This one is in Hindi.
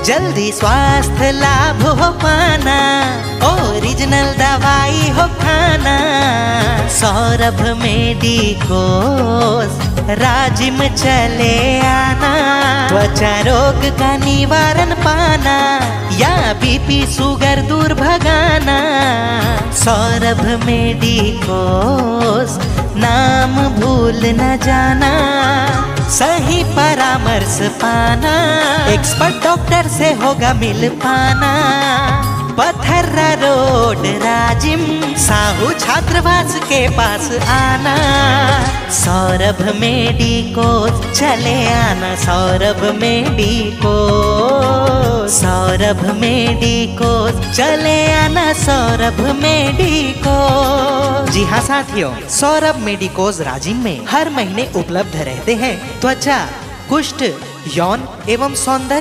जल्दी स्वास्थ्य लाभ हो पाना, ओरिजिनल दवाई हो खाना। सौरभ मेडिकोज राजिम चले आना, त्वचा रोग का निवारण पाना या बीपी शुगर दूर भगाना। सौरभ मेडिकोज नाम भूल न जाना, सही परामर्श पाना, एक्सपर्ट डॉक्टर से होगा मिल पाना। पथर्रा रोड राजिम, साहू छात्रावास के पास आना। सौरभ मेडिकोज चले आना, सौरभ मेडिकोज, सौरभ मेडिकोज चले आना, सौरभ मेडिकोज। जी हाँ साथियों, सौरभ मेडिकोज राजिम में हर महीने उपलब्ध रहते हैं त्वचा, कुष्ठ, यौन एवं सौंदर्य